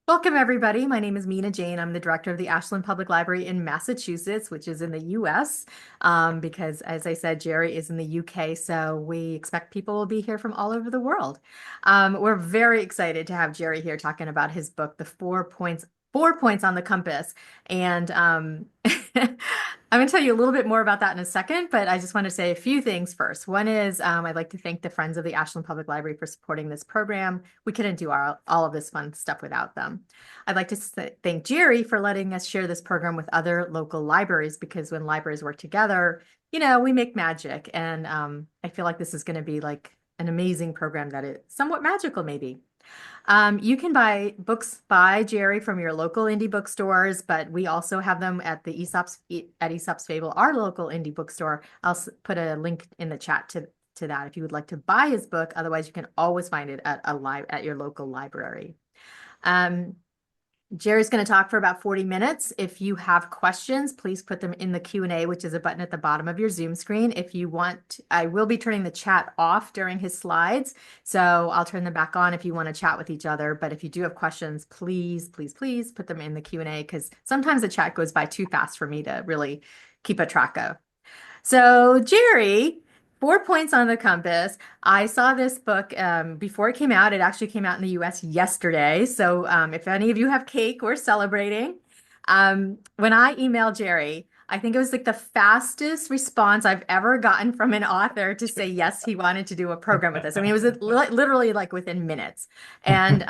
Welcome, everybody. My name is Mina Jane. I'm the director of the Ashland Public Library in Massachusetts, which is in the US, because, as I said, Jerry is in the UK, so we expect people will be here from all over the world. We're very excited to have Jerry here talking about his book, The 4 Points on the Compass. And I'm going to tell you a little bit more about that in a second, but I just want to say a few things first. One is I'd like to thank the Friends of the Ashland Public Library for supporting this program. We couldn't do all of this fun stuff without them. I'd like to thank Jerry for letting us share this program with other local libraries because when libraries work together, we make magic. And I feel like this is going to be like an amazing program that is somewhat magical, maybe. You can buy books by Jerry from your local indie bookstores, but we also have them at the Aesop's Fable, our local indie bookstore. I'll put a link in the chat to that if you would like to buy his book. Otherwise, you can always find it at your local library. Um, Jerry's going to talk for about 40 minutes. If you have questions, please put them in the Q&A, which is a button at the bottom of your Zoom screen. If you want, I will be turning the chat off during his slides, so I'll turn them back on if you want to chat with each other. But if you do have questions, please, please, please put them in the Q&A because sometimes the chat goes by too fast for me to really keep a track of. So, Jerry, 4 Points on the Compass. I saw this book before it came out. It actually came out in the US yesterday. So, if any of you have cake, we're celebrating. When I emailed Jerry, I think it was like the fastest response I've ever gotten from an author to say yes, he wanted to do a program with us. I mean, it was literally like within minutes. And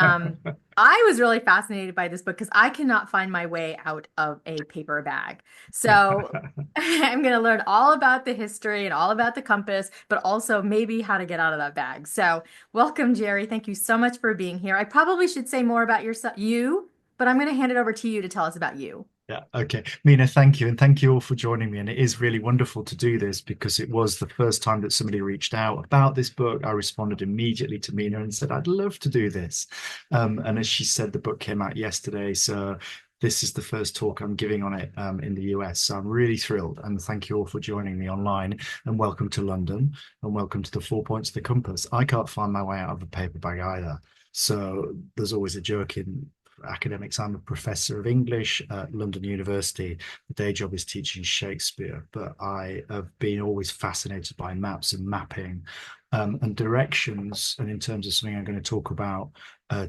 I was really fascinated by this book because I cannot find my way out of a paper bag. So I'm going to learn all about the history and all about the compass, but also maybe how to get out of that bag. So welcome, Jerry. Thank you so much for being here. I probably should say more about you, but I'm going to hand it over to you to tell us about you. Yeah, okay. Mina, thank you. And thank you all for joining me. And it is really wonderful to do this because it was the first time that somebody reached out about this book. I responded immediately to Mina and said, I'd love to do this. And as she said, the book came out yesterday. So this is the first talk I'm giving on it in the US. So I'm really thrilled. And thank you all for joining me online. And welcome to London. And welcome to the 4 Points of the Compass. I can't find my way out of a paper bag either. So there's always a joke in academics. I'm a professor of English at London University. The day job is teaching Shakespeare, but I have been always fascinated by maps and mapping and directions. And in terms of something I'm going to talk about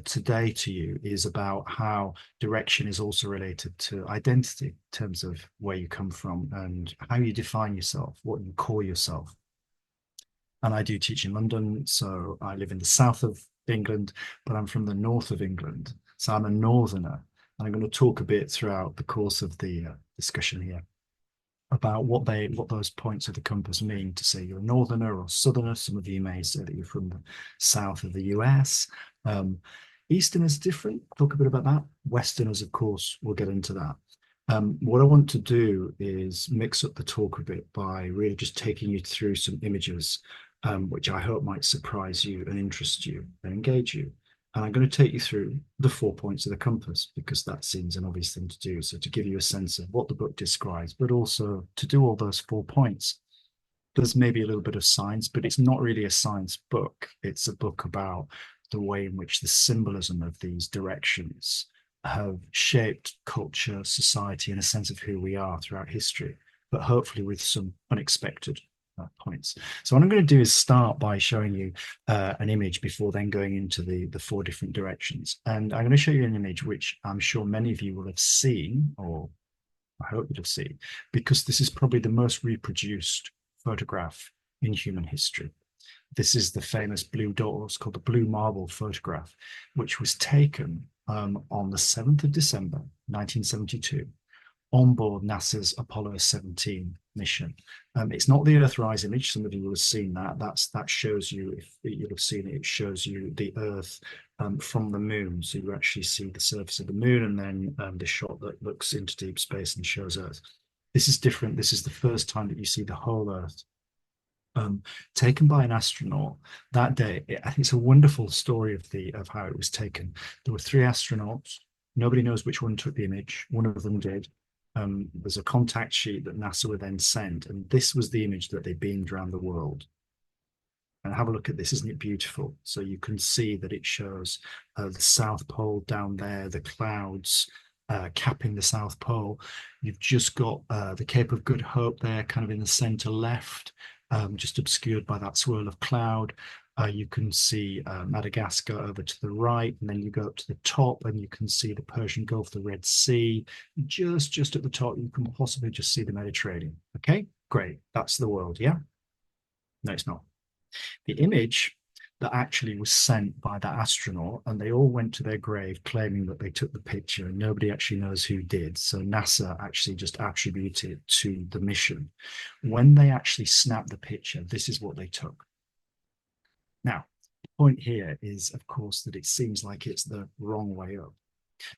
today to you is about how direction is also related to identity in terms of where you come from and how you define yourself, what you call yourself. And I do teach in London, so I live in the south of England, but I'm from the north of England. So I'm a northerner. And I'm going to talk a bit throughout the course of the discussion here about what those points of the compass mean to say you're a northerner or southerner. Some of you may say that you're from the south of the US. Easterners different. Talk a bit about that. Westerners, of course, we'll get into that. What I want to do is mix up the talk a bit by really just taking you through some images, which I hope might surprise you and interest you and engage you. And I'm going to take you through the 4 points of the compass because that seems an obvious thing to do. So to give you a sense of what the book describes, but also to do all those 4 points. There's maybe a little bit of science, but it's not really a science book. It's a book about the way in which the symbolism of these directions have shaped culture, society, and a sense of who we are throughout history, but hopefully with some unexpected points. So what I'm going to do is start by showing you an image before then going into the four different directions. And I'm going to show you an image which I'm sure many of you will have seen, or I hope you'll have seen, because this is probably the most reproduced photograph in human history. This is the famous blue doors called the Blue Marble photograph, which was taken on the 7th of December, 1972, on board NASA's Apollo 17 mission. It's not the Earthrise image. Some of you will have seen that. That shows you, if you'll have seen it, it shows you the Earth from the moon. So you actually see the surface of the moon and then the shot that looks into deep space and shows Earth. This is different. This is the first time that you see the whole Earth taken by an astronaut that day. I think it's a wonderful story of how it was taken. There were three astronauts. Nobody knows which one took the image. One of them did. There's a contact sheet that NASA would then send, and this was the image that they beamed around the world. And have a look at this, isn't it beautiful? So you can see that it shows the South Pole down there, the clouds capping the South Pole. You've just got the Cape of Good Hope there, kind of in the center left, just obscured by that swirl of cloud. You can see Madagascar over to the right, and then you go up to the top and you can see the Persian Gulf, the Red Sea. Just at the top, you can possibly just see the Mediterranean. Okay, great. That's the world, yeah? No, it's not. The image that actually was sent by that astronaut, and they all went to their grave claiming that they took the picture, and nobody actually knows who did. So NASA actually just attributed it to the mission. When they actually snapped the picture, this is what they took. Now, the point here is, of course, that it seems like it's the wrong way up.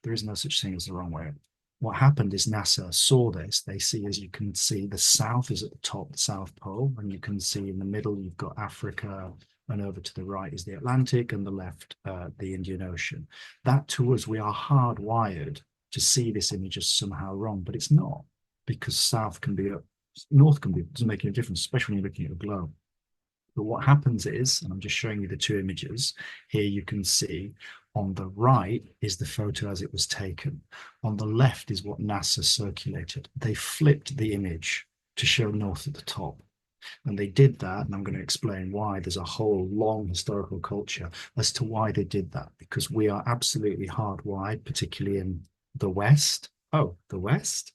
There is no such thing as the wrong way up. What happened is NASA saw this. They see, as you can see, the south is at the top, the South Pole, and you can see in the middle you've got Africa, and over to the right is the Atlantic, and the left, the Indian Ocean. That to us, we are hardwired to see this image as somehow wrong, but it's not, because south can be up, north can be, it doesn't make any difference, especially when you're looking at a globe. But what happens is, and I'm just showing you the two images, here you can see on the right is the photo as it was taken. On the left is what NASA circulated. They flipped the image to show north at the top. And they did that, and I'm going to explain why. There's a whole long historical culture as to why they did that, because we are absolutely hardwired, particularly in the West. Oh, the West?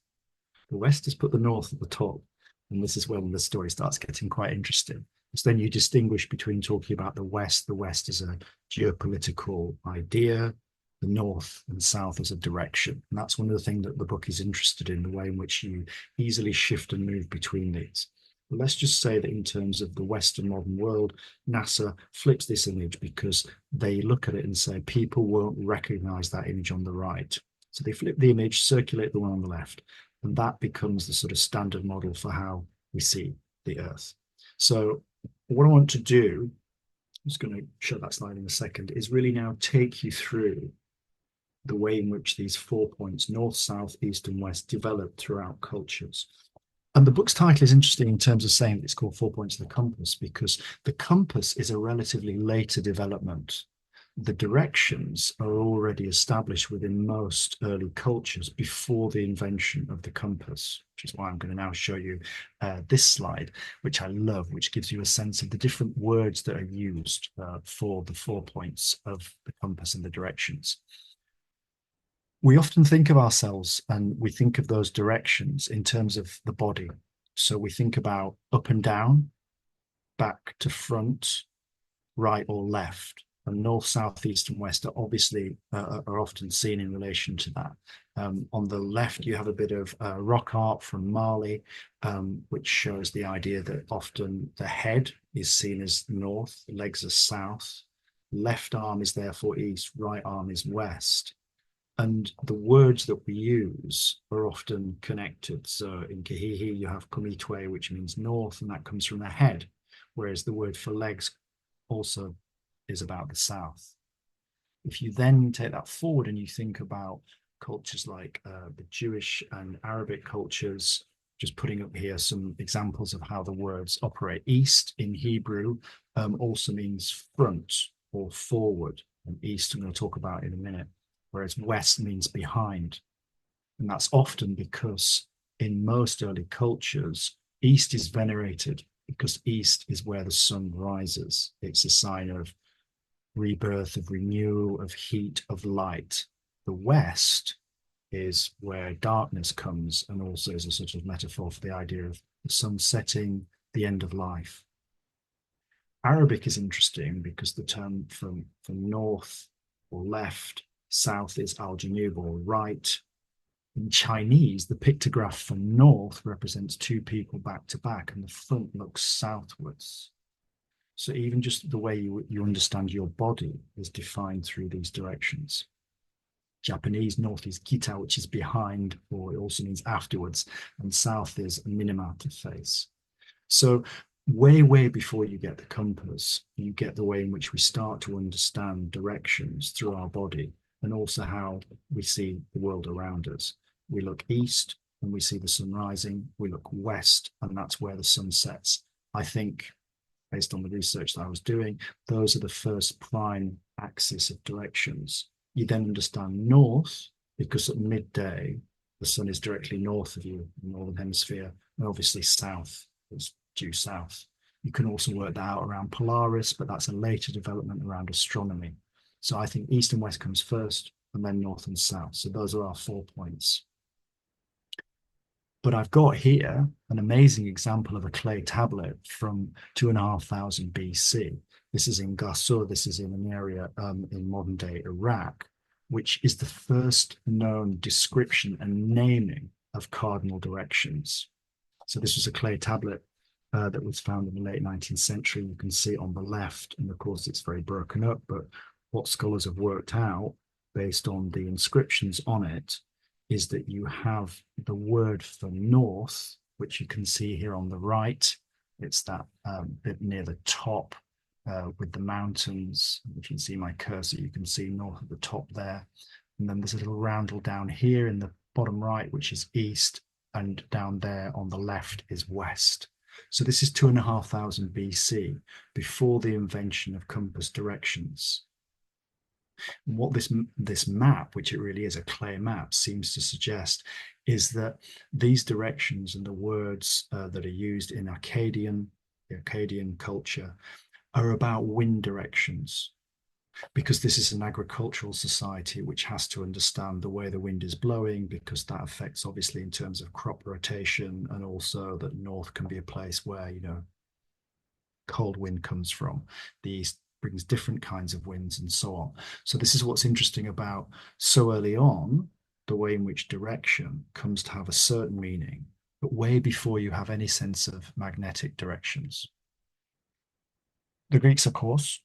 The West has put the North at the top. And this is when the story starts getting quite interesting. So then you distinguish between talking about the West. The West is a geopolitical idea, the North and South as a direction. And that's one of the things that the book is interested in, the way in which you easily shift and move between these. But let's just say that in terms of the Western modern world, NASA flips this image because they look at it and say people won't recognize that image on the right. So they flip the image, circulate the one on the left, and that becomes the sort of standard model for how we see the Earth. So what I want to do, I'm just going to show that slide in a second, is really now take you through the way in which these 4 points, north, south, east, and west, developed throughout cultures. And the book's title is interesting in terms of saying that it's called 4 Points of the Compass, because the compass is a relatively later development. The directions are already established within most early cultures before the invention of the compass, which is why I'm going to now show you this slide, which I love, which gives you a sense of the different words that are used for the 4 points of the compass and the directions. We often think of ourselves and we think of those directions in terms of the body. So we think about up and down, back to front, right or left. And north, south, east, and west are obviously are often seen in relation to that. On the left, you have a bit of rock art from Mali, which shows the idea that often the head is seen as north, the legs are south, left arm is therefore east, right arm is west. And the words that we use are often connected. So in Kihihi, you have Komitwe, which means north, and that comes from the head, whereas the word for legs also is about the south. If you then take that forward and you think about cultures like the Jewish and Arabic cultures, just putting up here some examples of how the words operate. East in Hebrew also means front or forward, and east I'm going to talk about in a minute, whereas west means behind. And that's often because in most early cultures, east is venerated because east is where the sun rises. It's a sign of rebirth, of renewal, of heat, of light. The west is where darkness comes, and also is a sort of metaphor for the idea of the sun setting, the end of life. Arabic is interesting because the term from north or left, south is al-janub or right. In Chinese, the pictograph for north represents two people back to back, and the front looks southwards. So even just the way you understand your body is defined through these directions. Japanese, north is kita, which is behind, or it also means afterwards, and south is minima, to face. So way before you get the compass, you get the way in which we start to understand directions through our body, and also how we see the world around us. We look east and we see the sun rising. We look west, and that's where the sun sets. I think based on the research that I was doing, those are the first prime axis of directions. You then understand north, because at midday, the sun is directly north of you in the northern hemisphere, and obviously south is due south. You can also work that out around Polaris, but that's a later development around astronomy. So I think east and west comes first, and then north and south. So those are our 4 points. But I've got here an amazing example of a clay tablet from 2500 BC. This is in Gassur. This is in an area in modern day Iraq, which is the first known description and naming of cardinal directions. So this was a clay tablet that was found in the late 19th century. You can see it on the left, and of course it's very broken up, but what scholars have worked out based on the inscriptions on it is that you have the word for north, which you can see here on the right. It's that bit near the top with the mountains. If you can see my cursor, you can see north at the top there. And then there's a little roundel down here in the bottom right, which is east, and down there on the left is west. So this is 2500 BC, before the invention of compass directions. And what this map, which it really is a clay map, seems to suggest is that these directions and the words that are used in the Akkadian culture are about wind directions, because this is an agricultural society which has to understand the way the wind is blowing, because that affects obviously in terms of crop rotation, and also that north can be a place where, you know, cold wind comes from. The east brings different kinds of winds and so on. So this is what's interesting about so early on, the way in which direction comes to have a certain meaning, but way before you have any sense of magnetic directions. The Greeks, of course,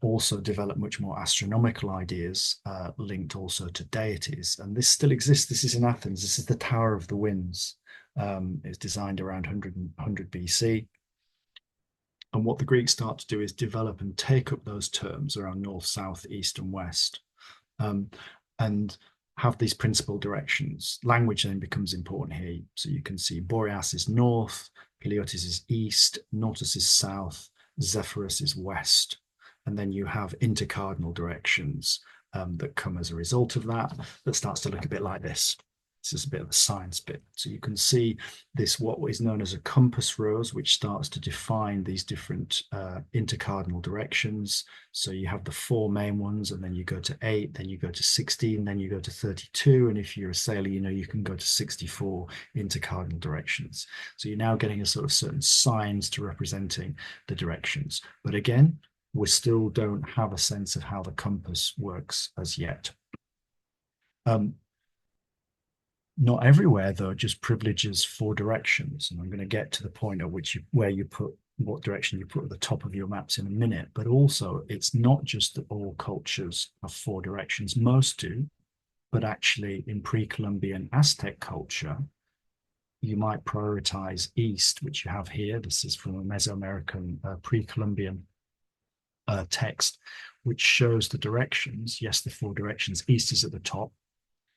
also developed much more astronomical ideas linked also to deities. And this still exists. This is in Athens. This is the Tower of the Winds. It's designed around 100 BC. And what the Greeks start to do is develop and take up those terms around north, south, east, and west, and have these principal directions. Language then becomes important here. So you can see Boreas is north, Heliotis is east, Nautus is south, Zephyrus is west. And then you have intercardinal directions that come as a result of that starts to look a bit like this. This is a bit of a science bit. So you can see this, what is known as a compass rose, which starts to define these different intercardinal directions. So you have the 4 main ones, and then you go to 8, then you go to 16, then you go to 32. And if you're a sailor, you know, you can go to 64 intercardinal directions. So you're now getting a sort of certain signs to representing the directions. But again, we still don't have a sense of how the compass works as yet. Not everywhere, though, just privileges 4 directions. And I'm going to get to the point at which where you put what direction you put at the top of your maps in a minute. But also, it's not just that all cultures have 4 directions. Most do, but actually in pre-Columbian Aztec culture, you might prioritize east, which you have here. This is from a Mesoamerican pre-Columbian text, which shows the directions. Yes, the 4 directions. East is at the top,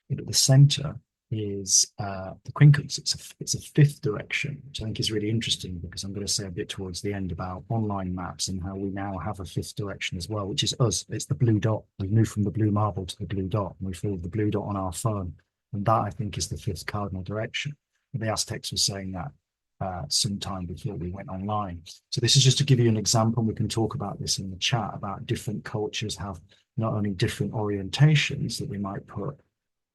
but at the center is the quincunx. It's a 5th direction, which I think is really interesting, because I'm going to say a bit towards the end about online maps and how we now have a 5th direction as well, which is us. It's the blue dot. We've moved from the blue marble to the blue dot, and we follow the blue dot on our phone. And that, I think, is the 5th cardinal direction. And the Aztecs were saying that sometime before we went online. So this is just to give you an example. We can talk about this in the chat, about different cultures have not only different orientations that we might put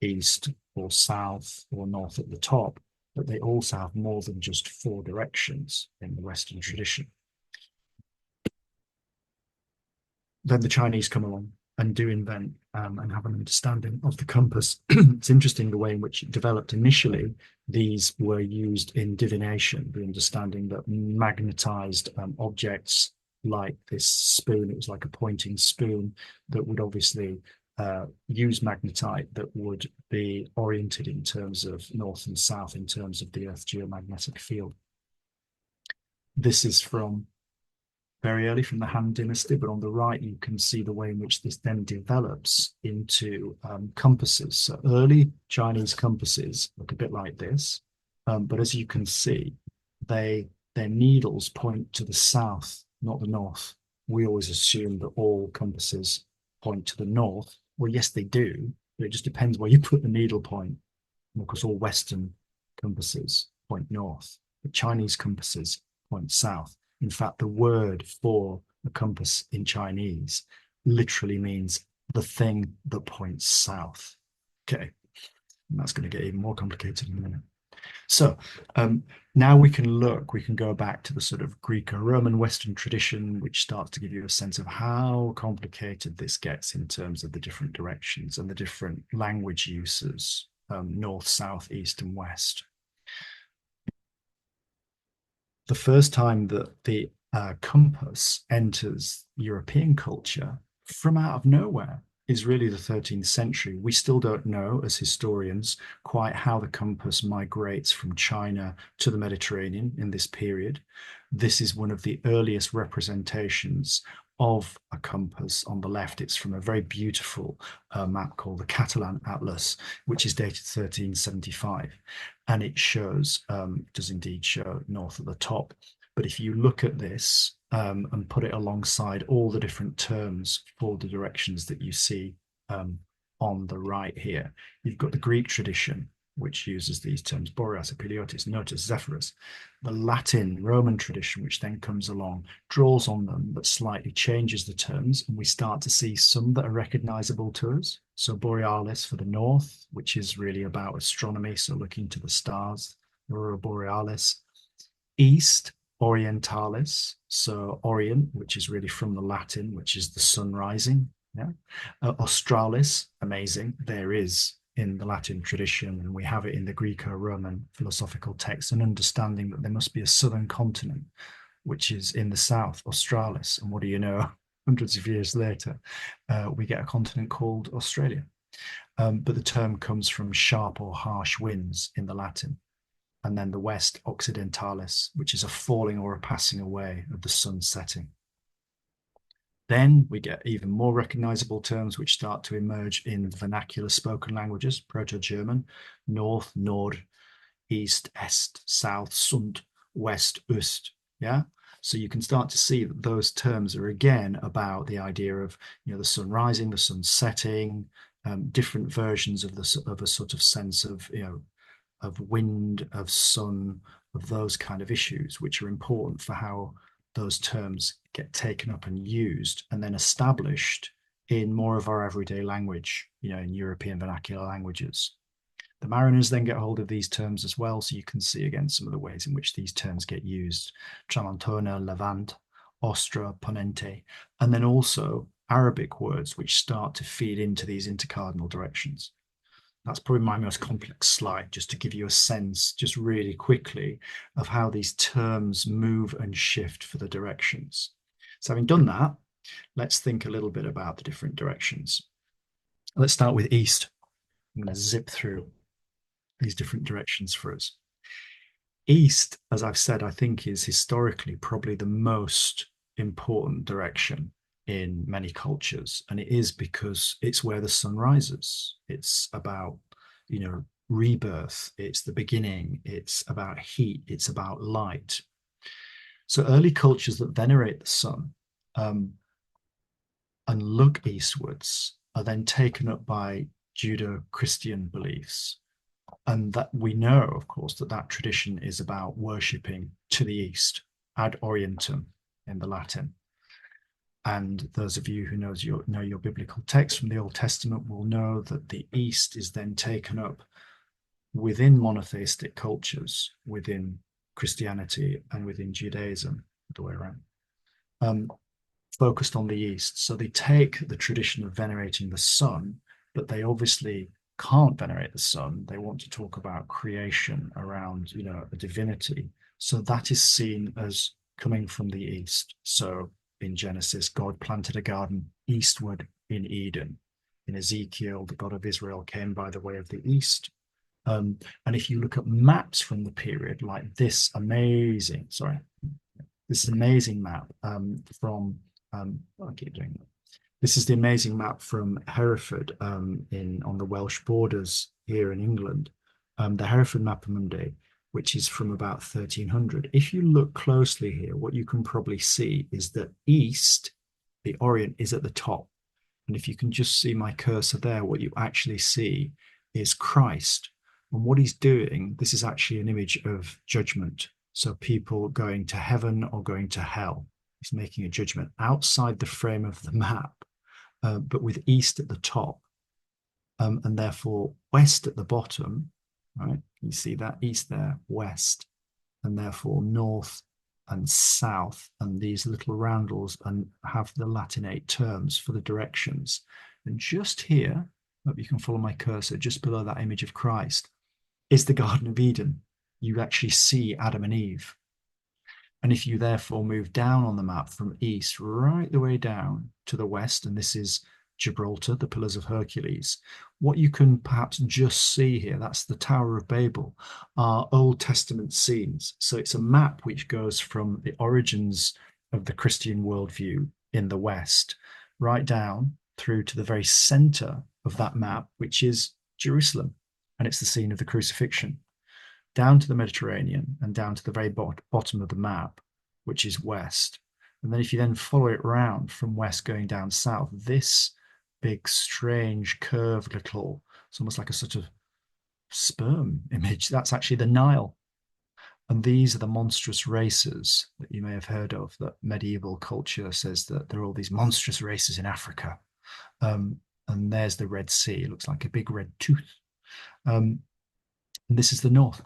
east or south or north at the top, but they also have more than just 4 directions in the Western tradition. Then the Chinese come along and do invent and have an understanding of the compass. It's interesting the way in which it developed initially. These were used in divination, the understanding that magnetized objects like this spoon, it was like a pointing spoon that would obviously use magnetite, that would be oriented in terms of north and south in terms of the Earth's geomagnetic field. This is from very early, from the Han Dynasty, but on the right you can see the way in which this then develops into compasses. So early Chinese compasses look a bit like this, but as you can see, their needles point to the south not the north. We always assume that all compasses point to the north. Well, yes, they do, but it just depends where you put the needle point. And of course, all Western compasses point north, but Chinese compasses point south. In fact, the word for a compass in Chinese literally means the thing that points south. Okay, and that's going to get even more complicated in a minute. So now we can go back to the sort of Greco-Roman Western tradition, which starts to give you a sense of how complicated this gets in terms of the different directions and the different language uses, north, south, east, and west. The first time that the compass enters European culture from out of nowhere is really the 13th century. We still don't know, as historians, quite how the compass migrates from China to the Mediterranean in this period. This is one of the earliest representations of a compass. On the left, it's from a very beautiful map called the Catalan Atlas, which is dated 1375. And it shows, does indeed show north at the top. But if you look at this and put it alongside all the different terms for the directions that you see on the right here, you've got the Greek tradition, which uses these terms, Boreas, Epiliotis, Notus, Zephyrus. The Latin Roman tradition, which then comes along, draws on them, but slightly changes the terms, and we start to see some that are recognizable to us. So Borealis for the north, which is really about astronomy, so looking to the stars, Aurora Borealis. East, Orientalis, so Orient, which is really from the Latin, which is the sun rising. Yeah. Australis, amazing. There is in the Latin tradition, and we have it in the Greco-Roman philosophical text, an understanding that there must be a southern continent, which is in the south, Australis. And what do you know? Hundreds of years later, we get a continent called Australia. But the term comes from sharp or harsh winds in the Latin. And then the west, Occidentalis, which is a falling or a passing away of the sun setting. Then we get even more recognizable terms which start to emerge in vernacular spoken languages, Proto-German, north, nord, east, est, south, sund, west, öst. Yeah. So you can start to see that those terms are again about the idea of, the sun rising, the sun setting, different versions of a sort of sense of, of wind, of sun, of those kind of issues, which are important for how those terms get taken up and used and then established in more of our everyday language, in European vernacular languages. The mariners then get hold of these terms as well, so you can see again some of the ways in which these terms get used. Tramontana, Levant, Ostra, Ponente, and then also Arabic words which start to feed into these intercardinal directions. That's probably my most complex slide, just to give you a sense, just really quickly, of how these terms move and shift for the directions. So having done that, let's think a little bit about the different directions. Let's start with east. I'm going to zip through these different directions for us. East, as I've said, I think is historically probably the most important direction in many cultures, and it is because it's where the sun rises. It's about, rebirth. It's the beginning. It's about heat. It's about light. So early cultures that venerate the sun and look eastwards are then taken up by Judeo-Christian beliefs. And that we know, of course, that tradition is about worshipping to the east, ad orientem in the Latin. And those of you who know your biblical text from the Old Testament will know that the East is then taken up within monotheistic cultures, within Christianity and within Judaism, the way around, focused on the East. So they take the tradition of venerating the sun, but they obviously can't venerate the sun. They want to talk about creation around, a divinity. So that is seen as coming from the East. So in Genesis, God planted a garden eastward in Eden. In Ezekiel, the God of Israel came by the way of the east. And if you look at maps from the period, like this amazing map from, I'll keep doing that. This is the amazing map from Hereford on the Welsh borders here in England, the Hereford Mappamundi. which is from about 1300. If you look closely here, what you can probably see is that east, the Orient, is at the top. And if you can just see my cursor there, what you actually see is Christ. And what he's doing, this is actually an image of judgment. So people going to heaven or going to hell. He's making a judgment outside the frame of the map, but with east at the top, and therefore west at the bottom, right? You see that east there, west, and therefore north and south, and these little roundels and have the Latinate terms for the directions. And just here, hope you can follow my cursor, just below that image of Christ, is the Garden of Eden. You actually see Adam and Eve. And if you therefore move down on the map from east right the way down to the west, and this is Gibraltar, the Pillars of Hercules, what you can perhaps just see here, that's the Tower of Babel, are Old Testament scenes. So it's a map which goes from the origins of the Christian worldview in the West, right down through to the very center of that map, which is Jerusalem. And it's the scene of the crucifixion, down to the Mediterranean and down to the very bottom of the map, which is west. And then if you then follow it around from west going down south, this big, strange, curved little, it's almost like a sort of sperm image. That's actually the Nile. And these are the monstrous races that you may have heard of, that medieval culture says that there are all these monstrous races in Africa. And there's the Red Sea. It looks like a big red tooth. And this is the north.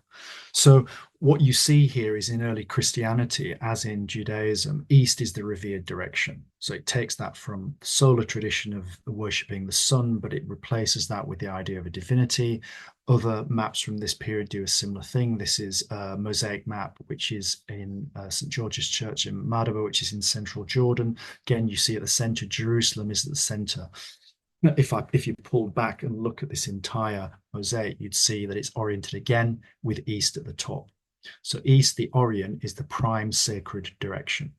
So what you see here is in early Christianity, as in Judaism, east is the revered direction. So it takes that from the solar tradition of worshipping the sun, but it replaces that with the idea of a divinity. Other maps from this period do a similar thing. This is a mosaic map, which is in St. George's Church in Madaba, which is in central Jordan. Again, you see at the center, Jerusalem is at the center. If you pulled back and look at this entire mosaic, you'd see that it's oriented again with east at the top. So east, the Orient, is the prime sacred direction.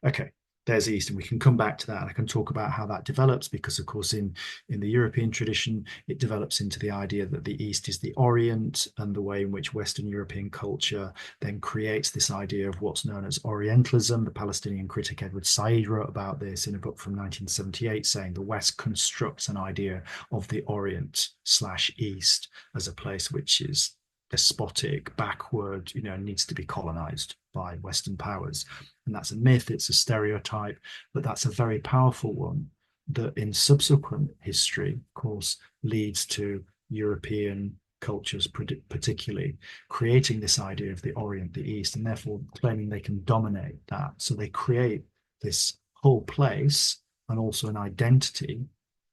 Okay, there's east, and we can come back to that. I can talk about how that develops because, of course, in the European tradition, it develops into the idea that the east is the Orient, and the way in which Western European culture then creates this idea of what's known as Orientalism. The Palestinian critic Edward Said wrote about this in a book from 1978, saying the West constructs an idea of the Orient/East as a place which is despotic, backward, needs to be colonized by Western powers. And that's a myth, it's a stereotype, but that's a very powerful one that in subsequent history, of course, leads to European cultures, particularly creating this idea of the Orient, the East, and therefore claiming they can dominate that. So they create this whole place and also an identity,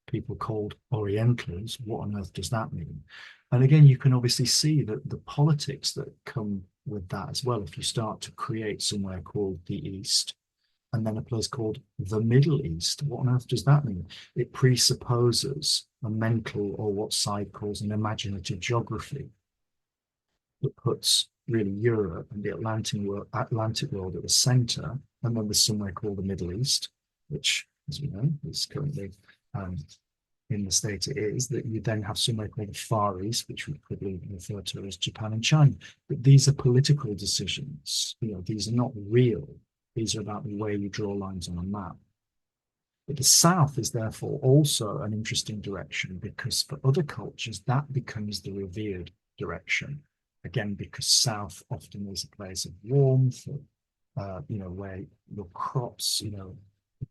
people called Orientals. What on earth does that mean? And again, you can obviously see that the politics that come with that as well. If you start to create somewhere called the East and then a place called the Middle East, what on earth does that mean? It presupposes a mental, or what Said calls an imaginative geography, that puts really Europe and the Atlantic world at the center. And then there's somewhere called the Middle East, which, as we know, is currently in the state it is, that you then have somewhere called the Far East, which we probably refer to as Japan and China. But these are political decisions. These are not real. These are about the way you draw lines on a map. But the South is therefore also an interesting direction, because for other cultures, that becomes the revered direction. Again, because South often is a place of warmth, where your crops,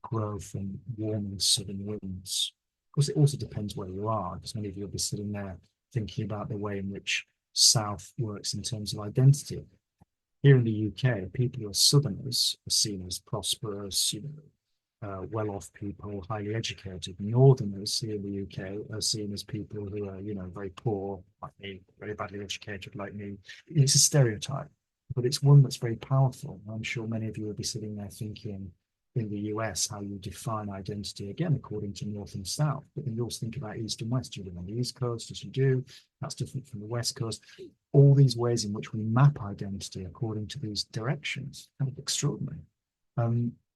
grow from warming southern winds. Of course, it also depends where you are, because many of you will be sitting there thinking about the way in which South works in terms of identity. Here in the UK, people who are Southerners are seen as prosperous, well-off people, highly educated. Northerners here in the UK are seen as people who are, very poor, like me, very badly educated, like me. It's a stereotype, but it's one that's very powerful. I'm sure many of you will be sitting there thinking, in the US, how you define identity, again, according to North and South. But then you also think about East and West. You live on the East Coast, as you do. That's different from the West Coast. All these ways in which we map identity according to these directions, kind of extraordinary.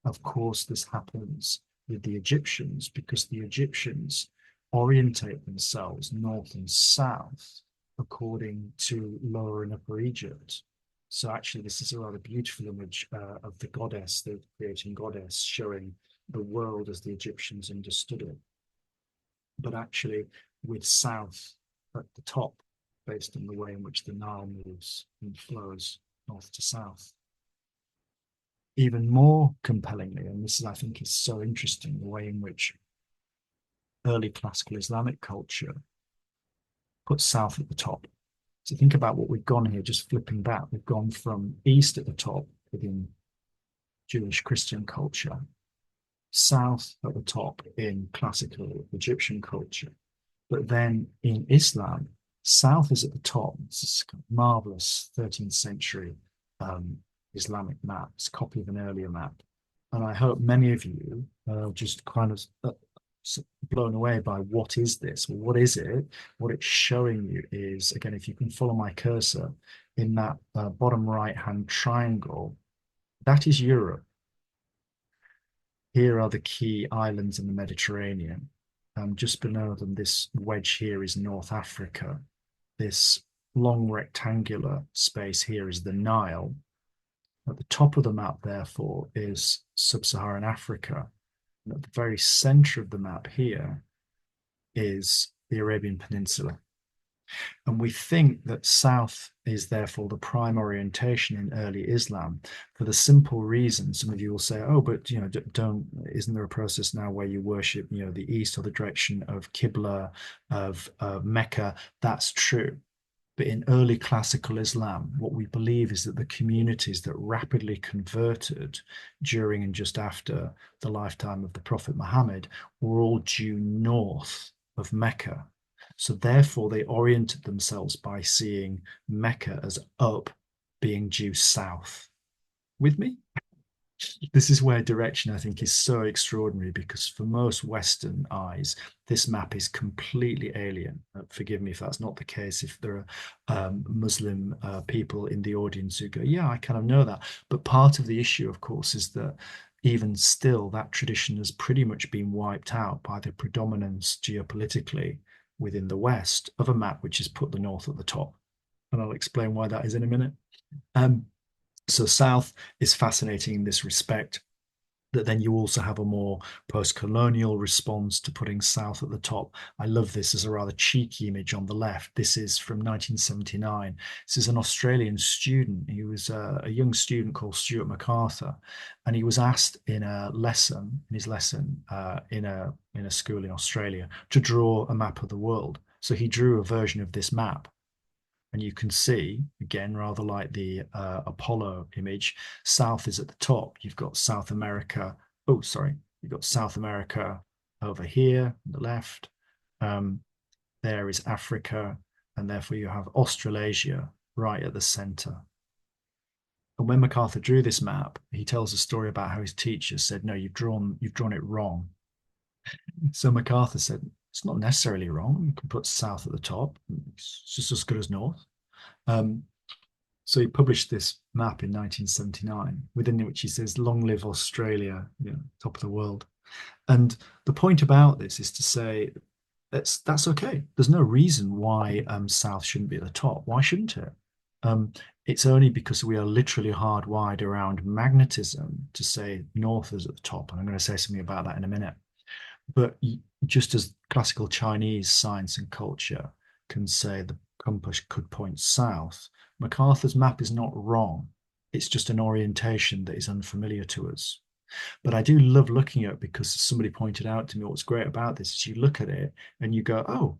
Of course, this happens with the Egyptians, because the Egyptians orientate themselves north and south according to Lower and Upper Egypt. So actually, this is a rather beautiful image of the goddess, the creating goddess, showing the world as the Egyptians understood it. But actually, with south at the top, based on the way in which the Nile moves and flows north to south. Even more compellingly, and this is, I think, is so interesting, the way in which early classical Islamic culture puts south at the top. So think about what we've gone here, just flipping back. We've gone from east at the top within Jewish Christian culture, south at the top in classical Egyptian culture. But then in Islam, south is at the top. This is a marvelous 13th century Islamic map. It's a copy of an earlier map. And I hope many of you are just kind of blown away by what is this? Well, what is it? What it's showing you is, again, if you can follow my cursor in that bottom right-hand triangle, that is Europe. Here are the key islands in the Mediterranean. Just below them, this wedge here is North Africa. This long rectangular space here is the Nile. At the top of the map, therefore, is sub-Saharan Africa. And at the very center of the map here is the Arabian Peninsula. And we think that south is therefore the prime orientation in early Islam for the simple reason some of you will say, oh, but isn't there a process now where you worship, the east or the direction of Qibla, of Mecca? That's true. But in early classical Islam, what we believe is that the communities that rapidly converted during and just after the lifetime of the Prophet Muhammad were all due north of Mecca. So therefore, they oriented themselves by seeing Mecca as up, being due south. With me? This is where direction, I think, is so extraordinary because for most Western eyes, this map is completely alien. Forgive me if that's not the case, if there are Muslim people in the audience who go, yeah, I kind of know that. But part of the issue, of course, is that even still, that tradition has pretty much been wiped out by the predominance geopolitically within the West of a map which has put the North at the top. And I'll explain why that is in a minute. So South is fascinating in this respect, that then you also have a more post-colonial response to putting South at the top. I love this as a rather cheeky image on the left. This is from 1979. This is an Australian student. He was a young student called Stuart MacArthur, and he was asked in his lesson in a school in Australia to draw a map of the world. So he drew a version of this map. And you can see, again, rather like the Apollo image, south is at the top. You've got South America. Oh, sorry. You've got South America over here on the left. There is Africa. And therefore you have Australasia right at the center. And when MacArthur drew this map, he tells a story about how his teacher said, no, you've drawn it wrong. So MacArthur said, it's not necessarily wrong. You can put south at the top. It's just as good as north. So he published this map in 1979, within which he says, long live Australia, top of the world. And the point about this is to say that's okay. There's no reason why south shouldn't be at the top. Why shouldn't it? It's only because we are literally hardwired around magnetism to say north is at the top. And I'm going to say something about that in a minute. But just as classical Chinese science and culture can say the compass could point south, MacArthur's map is not wrong. It's just an orientation that is unfamiliar to us. But I do love looking at it because somebody pointed out to me what's great about this is you look at it and you go,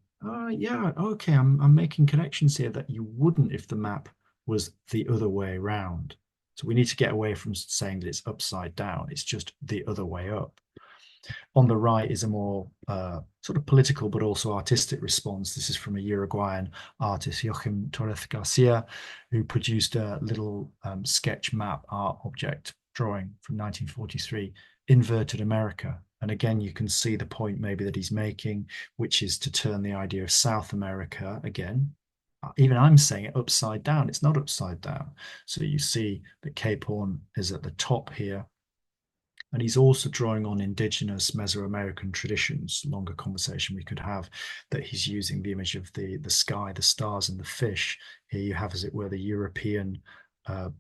yeah, okay, I'm making connections here that you wouldn't if the map was the other way around. So we need to get away from saying that it's upside down. It's just the other way up. On the right is a more sort of political but also artistic response. This is from a Uruguayan artist, Joachim Torres Garcia, who produced a little sketch map art object drawing from 1943, Inverted America. And again, you can see the point maybe that he's making, which is to turn the idea of South America again. Even I'm saying it upside down. It's not upside down. So you see that Cape Horn is at the top here. And he's also drawing on indigenous Mesoamerican traditions, longer conversation we could have, that he's using the image of the sky, the stars, and the fish. Here you have, as it were, the European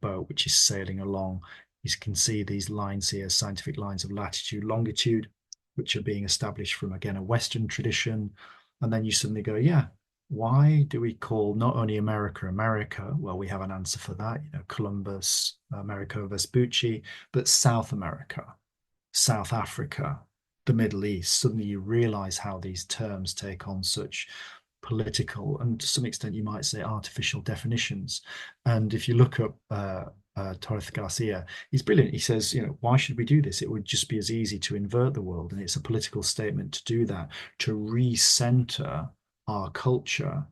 boat, which is sailing along. You can see these lines here, scientific lines of latitude, longitude, which are being established from, again, a Western tradition. And then you suddenly go, yeah, why do we call not only America America? Well, we have an answer for that, Columbus, Americo Vespucci, but South America, South Africa, the Middle East. Suddenly you realize how these terms take on such political and to some extent you might say artificial definitions. And if you look up Torres Garcia, he's brilliant. He says, why should we do this? It would just be as easy to invert the world. And it's a political statement to do that, to recenter our culture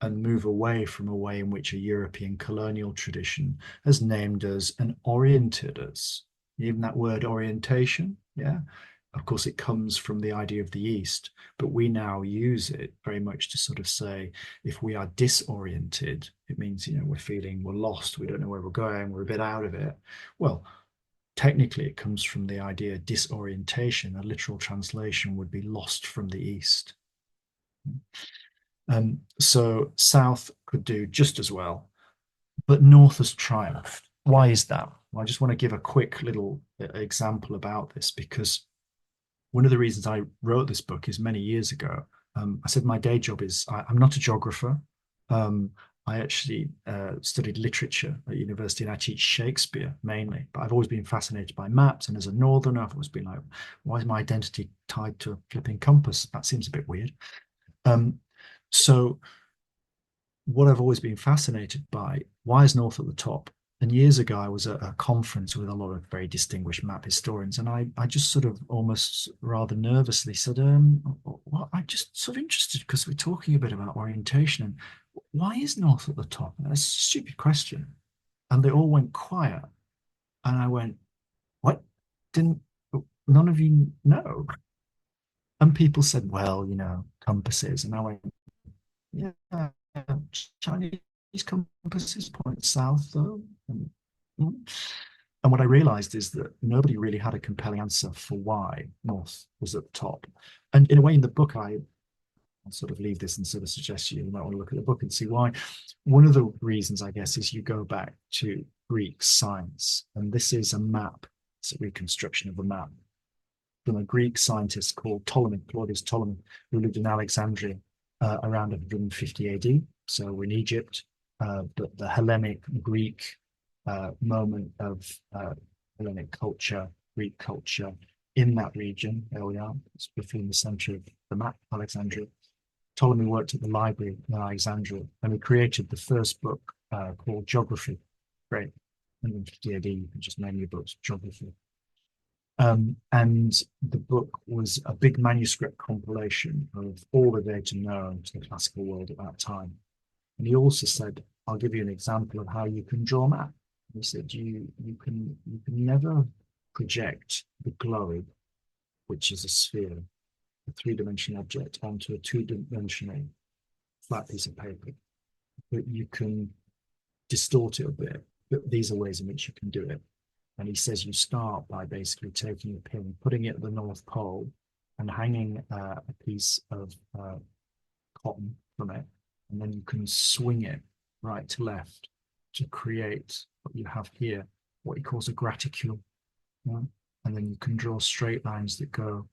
and move away from a way in which a European colonial tradition has named us and oriented us. Even that word orientation, yeah, of course, it comes from the idea of the East, but we now use it very much to sort of say, if we are disoriented, it means, we're lost, we don't know where we're going, we're a bit out of it. Well, technically, it comes from the idea disorientation. A literal translation would be lost from the East. So South could do just as well, but North has triumphed. Why is that? Well, I just want to give a quick little example about this because one of the reasons I wrote this book is many years ago. I said my day job is I'm not a geographer. I actually studied literature at university and I teach Shakespeare mainly, but I've always been fascinated by maps. And as a northerner, I've always been like, why is my identity tied to a flipping compass? That seems a bit weird. So what I've always been fascinated by, why is North at the top? And years ago, I was at a conference with a lot of very distinguished map historians, and I just sort of almost rather nervously said, well, I'm just sort of interested because we're talking a bit about orientation, and why is North at the top? And that's a stupid question. And they all went quiet. And I went, what? Didn't none of you know? And people said, well, compasses. And I went, yeah, Chinese compasses point south, though. And what I realized is that nobody really had a compelling answer for why North was at the top. And in a way, in the book, I'll sort of leave this and sort of suggest you might want to look at the book and see why. One of the reasons, I guess, is you go back to Greek science. And this is a map, it's a reconstruction of a map from a Greek scientist called Ptolemy, Claudius Ptolemy, who lived in Alexandria around 150 AD. So we're in Egypt, but the Hellenic Greek moment of Hellenic culture, Greek culture in that region. There we are. It's between the center of the map, Alexandria. Ptolemy worked at the library in Alexandria, and he created the first book called Geography. Great. 150 AD, you can just name your books, Geography. And the book was a big manuscript compilation of all the data known to the classical world at that time. And he also said, I'll give you an example of how you can draw a map. He said, you can never project the globe, which is a sphere, a three-dimensional object, onto a two-dimensional flat piece of paper. But you can distort it a bit. But these are ways in which you can do it. And he says you start by basically taking a pin, putting it at the North Pole and hanging a piece of cotton from it. And then you can swing it right to left to create what you have here, what he calls a graticule. Yeah? And then you can draw straight lines that go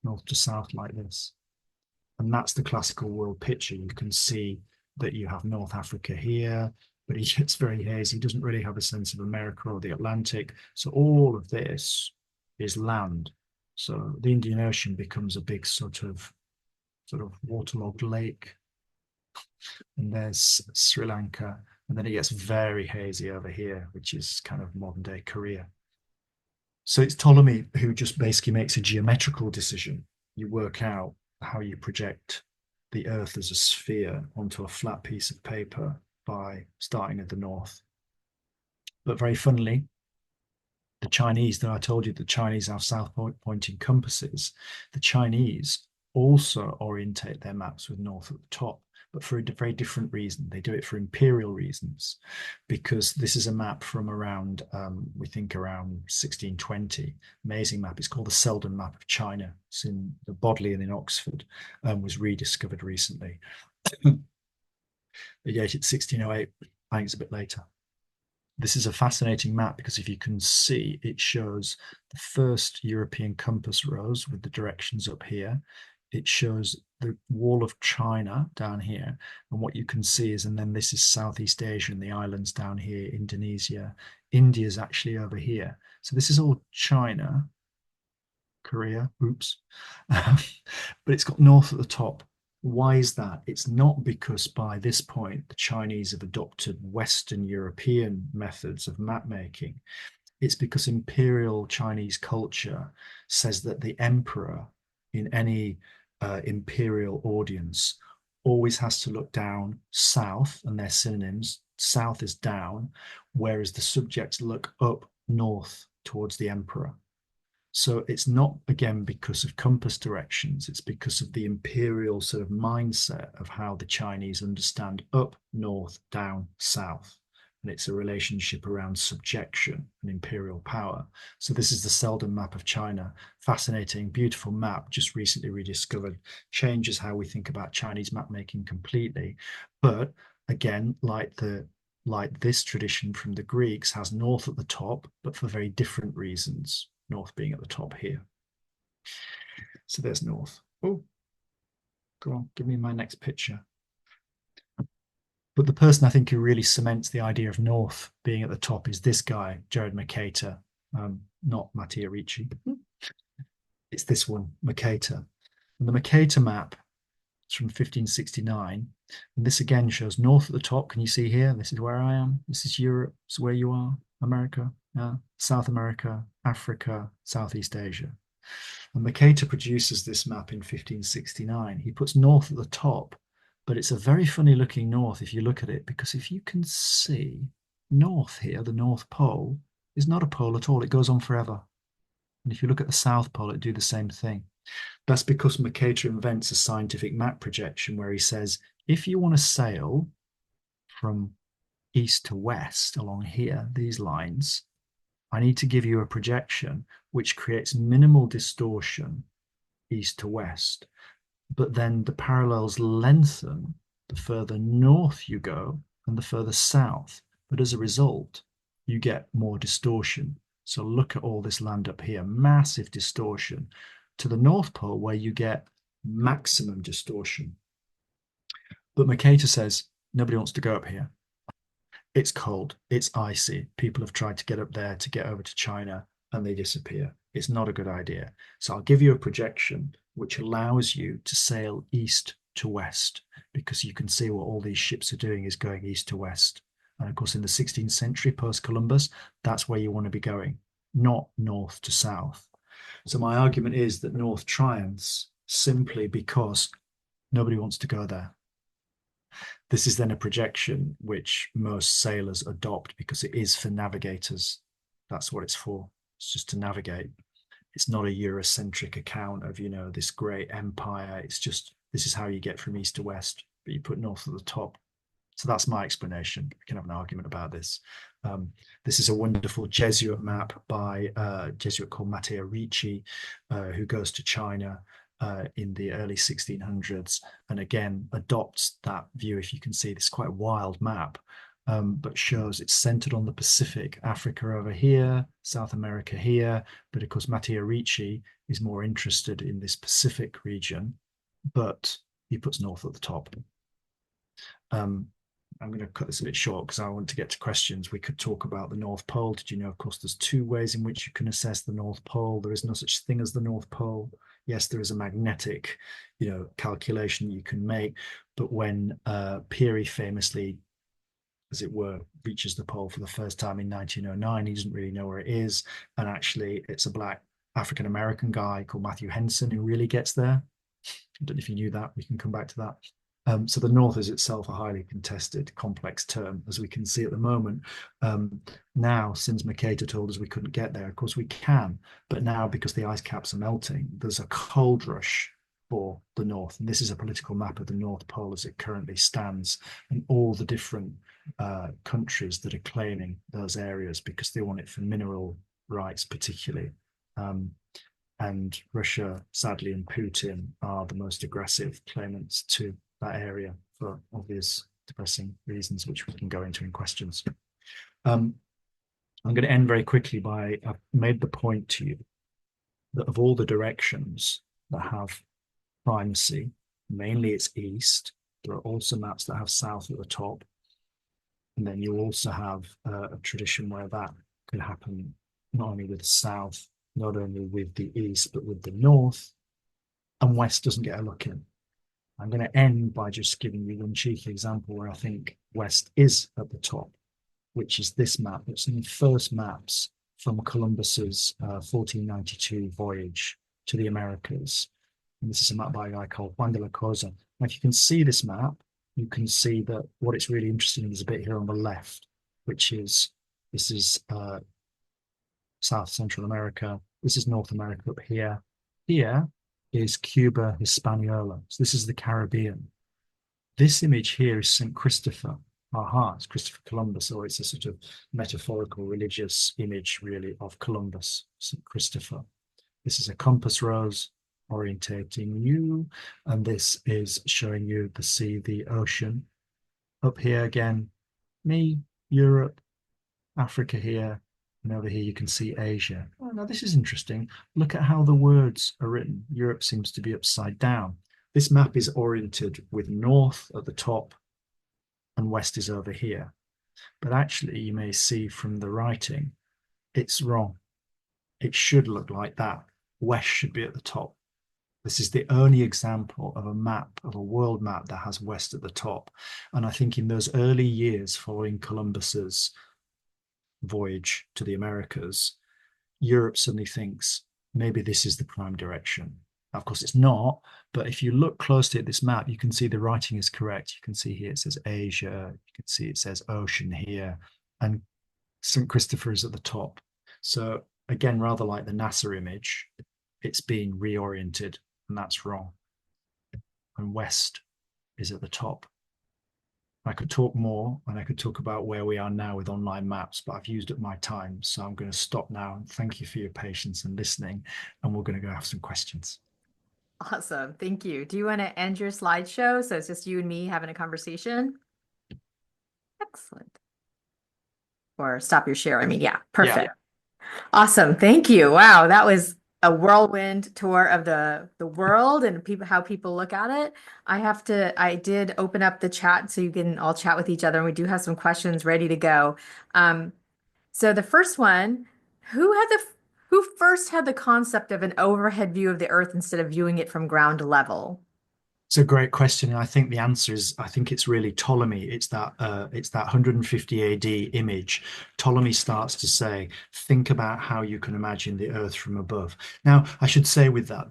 north to south like this. And that's the classical world picture. You can see that you have North Africa here, but he gets very hazy. He doesn't really have a sense of America or the Atlantic. So all of this is land. So the Indian Ocean becomes a big sort of waterlogged lake. And there's Sri Lanka. And then it gets very hazy over here, which is kind of modern day Korea. So it's Ptolemy who just basically makes a geometrical decision. You work out how you project the Earth as a sphere onto a flat piece of paper by starting at the north. But very funnily, the Chinese, though I told you the Chinese have south pointing compasses, the Chinese also orientate their maps with north at the top, but for a very different reason. They do it for imperial reasons, because this is a map from around, we think around 1620. Amazing map. It's called the Selden map of China. It's in the Bodleian in Oxford, was rediscovered recently. But yeah, it's 1608. I think it's a bit later. This is a fascinating map because if you can see, it shows the first European compass rose with the directions up here. It shows the wall of China down here. And what you can see is, and then this is Southeast Asia and the islands down here, Indonesia. India's actually over here. So this is all China, Korea, oops. But it's got north at the top. Why is that? It's not because by this point the Chinese have adopted Western European methods of map making. It's because imperial Chinese culture says that the emperor in any imperial audience always has to look down south, and they're synonyms. South is down, whereas the subjects look up north towards the emperor. So it's not, again, because of compass directions, it's because of the imperial sort of mindset of how the Chinese understand up, north, down, south. And it's a relationship around subjection and imperial power. So this is the Selden map of China. Fascinating, beautiful map, just recently rediscovered, changes how we think about Chinese map making completely. But again, like this tradition from the Greeks, has north at the top, but for very different reasons. North being at the top here. So there's north. Oh, go on, give me my next picture. But the person I think who really cements the idea of north being at the top is this guy, Jared Mercator, not Matteo Ricci. It's this one, Mercator. And the Mercator map is from 1569. And this again shows north at the top. Can you see here? This is where I am. This is Europe. It's where you are, America. South America, Africa, Southeast Asia. And Mercator produces this map in 1569. He puts north at the top, but it's a very funny looking north if you look at it, because if you can see north here, the North Pole is not a pole at all. It goes on forever. And if you look at the South Pole, it do the same thing. That's because Mercator invents a scientific map projection where he says, if you want to sail from east to west along here, these lines, I need to give you a projection which creates minimal distortion east to west, but then the parallels lengthen the further north you go and the further south. But as a result, you get more distortion. So look at all this land up here, massive distortion to the North Pole where you get maximum distortion. But Mercator says, nobody wants to go up here. It's cold, it's icy. People have tried to get up there to get over to China and they disappear. It's not a good idea. So I'll give you a projection which allows you to sail east to west, because you can see what all these ships are doing is going east to west. And of course, in the 16th century, post-Columbus, that's where you want to be going, not north to south. So my argument is that north triumphs simply because nobody wants to go there. This is then a projection which most sailors adopt because it is for navigators. That's what it's for. It's just to navigate. It's not a Eurocentric account of, this great empire. It's just, this is how you get from east to west, but you put north at the top. So that's my explanation. We can have an argument about this. This is a wonderful Jesuit map by a Jesuit called Matteo Ricci, who goes to China in the early 1600s, and again adopts that view. If you can see, this quite wild map, but shows it's centered on the Pacific, Africa over here, South America here, but of course Matteo Ricci is more interested in this Pacific region, but he puts north at the top. I'm going to cut this a bit short because I want to get to questions. We could talk about the North Pole. Did you know, of course, there's two ways in which you can assess the North Pole. There is no such thing as the North Pole. Yes, there is a magnetic, calculation you can make. But when Peary famously, as it were, reaches the pole for the first time in 1909, he doesn't really know where it is. And actually, it's a black African-American guy called Matthew Henson who really gets there. I don't know if you knew that. We can come back to that. So the North is itself a highly contested, complex term, as we can see at the moment. Now, since Mercator told us we couldn't get there, of course we can. But now, because the ice caps are melting, there's a cold rush for the North. And this is a political map of the North Pole as it currently stands, and all the different countries that are claiming those areas because they want it for mineral rights, particularly. And Russia, sadly, and Putin are the most aggressive claimants to that area for obvious depressing reasons, which we can go into in questions. I'm going to end very quickly by I've made the point to you that of all the directions that have primacy, mainly it's east. There are also maps that have south at the top. And then you also have a tradition where that could happen not only with the south, not only with the east, but with the north, and west doesn't get a look in. I'm going to end by just giving you one cheeky example where I think west is at the top, which is this map. It's in the first maps from Columbus's 1492 voyage to the Americas. And this is a map by a guy called Juan de la Cosa. Now, if you can see this map, you can see that what it's really interesting in is a bit here on the left, which is this is South Central America. This is North America up here. Here is Cuba Hispaniola. So this is the Caribbean. This image here is St. Christopher. Aha, it's Christopher Columbus, or it's a sort of metaphorical religious image, really, of Columbus, St. Christopher. This is a compass rose orientating you, and this is showing you the sea, the ocean. Up here again, me, Europe, Africa here, and over here you can see Asia. Oh, now this is interesting. Look at how the words are written. Europe seems to be upside down. This map is oriented with north at the top and west is over here. But actually, you may see from the writing, it's wrong. It should look like that. West should be at the top. This is the only example of a map, of a world map that has west at the top. And I think in those early years following Columbus's voyage to the Americas, Europe suddenly thinks maybe this is the prime direction. Now, of course, it's not, but if you look closely at this map, you can see the writing is correct. You can see here it says Asia, you can see it says ocean here, and St. Christopher is at the top. So again, rather like the NASA image, it's being reoriented, and that's wrong. And west is at the top. I could talk more and I could talk about where we are now with online maps, but I've used up my time. So I'm going to stop now. And thank you for your patience and listening. And we're going to go have some questions. Awesome. Thank you. Do you want to end your slideshow so it's just you and me having a conversation? Excellent. Or stop your share. I mean, yeah, perfect. Yeah. Awesome. Thank you. Wow, that was a whirlwind tour of the world and people how people look at it. I did open up the chat so you can all chat with each other, and we do have some questions ready to go. So the first one, who first had the concept of an overhead view of the Earth instead of viewing it from ground level? It's a great question. And I think the answer is, I think it's really Ptolemy. It's that 150 AD image. Ptolemy starts to say, think about how you can imagine the Earth from above. Now, I should say with that,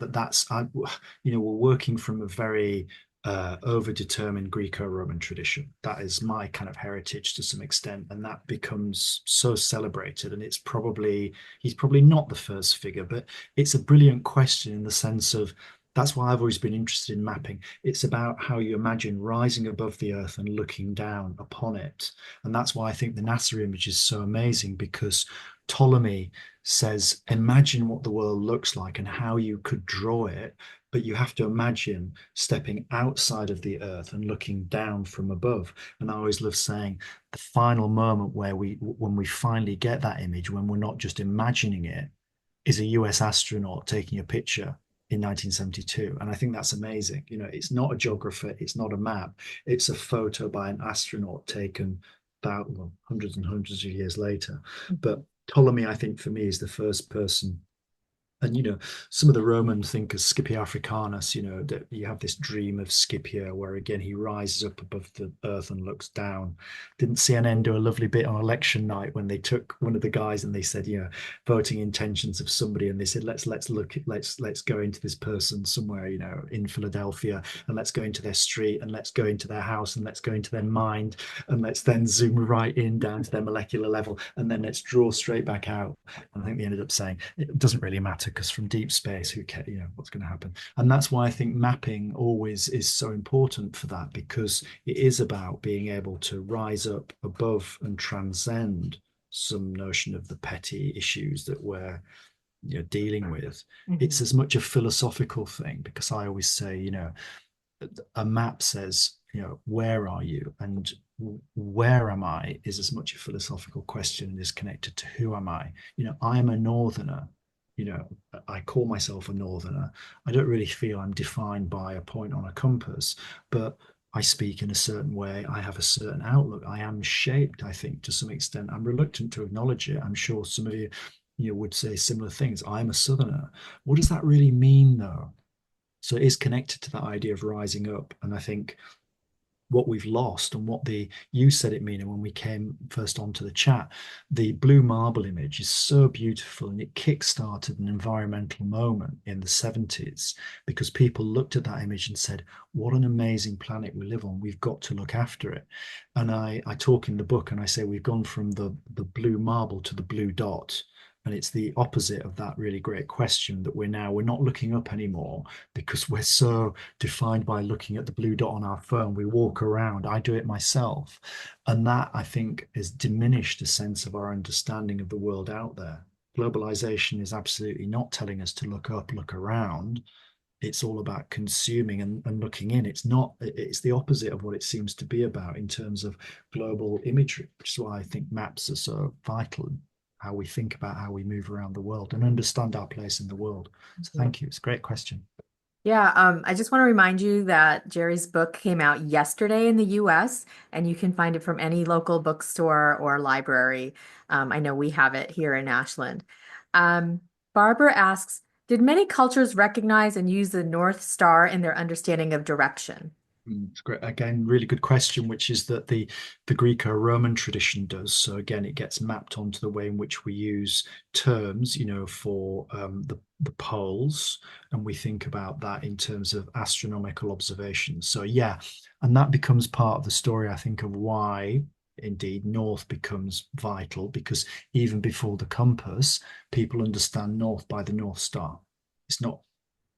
we're working from a very overdetermined Greco-Roman tradition. That is my kind of heritage to some extent, and that becomes so celebrated. And he's probably not the first figure, but it's a brilliant question in the sense of that's why I've always been interested in mapping. It's about how you imagine rising above the Earth and looking down upon it. And that's why I think the NASA image is so amazing, because Ptolemy says, imagine what the world looks like and how you could draw it, but you have to imagine stepping outside of the Earth and looking down from above. And I always love saying the final moment when we finally get that image, when we're not just imagining it, is a US astronaut taking a picture in 1972. And I think that's amazing. It's not a geographer, it's not a map, it's a photo by an astronaut taken about hundreds and hundreds of years later. But Ptolemy, I think, for me, is the first person. And some of the Roman thinkers, Scipio Africanus, that you have this dream of Scipio where again he rises up above the earth and looks down. Didn't CNN do a lovely bit on election night when they took one of the guys and they said, voting intentions of somebody, and they said, let's go into this person somewhere, in Philadelphia, and let's go into their street, and let's go into their house, and let's go into their mind, and let's then zoom right in down to their molecular level, and then let's draw straight back out. And I think they ended up saying it doesn't really matter because from deep space, who cares, what's going to happen? And that's why I think mapping always is so important for that, because it is about being able to rise up above and transcend some notion of the petty issues that we're dealing with. It's Mhm. as much a philosophical thing, because I always say, a map says, where are you? And where am I is as much a philosophical question and is connected to who am I? I am a northerner. You know, I call myself a northerner. I don't really feel I'm defined by a point on a compass, but I speak in a certain way. I have a certain outlook. I am shaped, I think, to some extent. I'm reluctant to acknowledge it. I'm sure some of you would say similar things. I'm a southerner. What does that really mean, though? So it is connected to that idea of rising up. And I think what we've lost, and what you said it, Mina, when we came first onto the chat, the blue marble image is so beautiful, and it kick-started an environmental moment in the 70s, because people looked at that image and said, what an amazing planet we live on. We've got to look after it. And I talk in the book and I say we've gone from the blue marble to the blue dot. And it's the opposite of that really great question, that we're not looking up anymore, because we're so defined by looking at the blue dot on our phone. We walk around. I do it myself. And that, I think, has diminished a sense of our understanding of the world out there. Globalization is absolutely not telling us to look up, look around. It's all about consuming and looking in. It's the opposite of what it seems to be about in terms of global imagery, which is why I think maps are so vital, how we think about how we move around the world and understand our place in the world. So thank you. It's a great question. Yeah, I just want to remind you that Jerry's book came out yesterday in the US, and you can find it from any local bookstore or library. I know we have it here in Ashland. Um, Barbara asks, did many cultures recognize and use the North Star in their understanding of direction? It's great. Again, really good question, which is that the Greco-Roman tradition does. So again, it gets mapped onto the way in which we use terms, for the poles, and we think about that in terms of astronomical observations. So yeah, and that becomes part of the story, I think, of why indeed north becomes vital, because even before the compass, people understand north by the North Star. It's not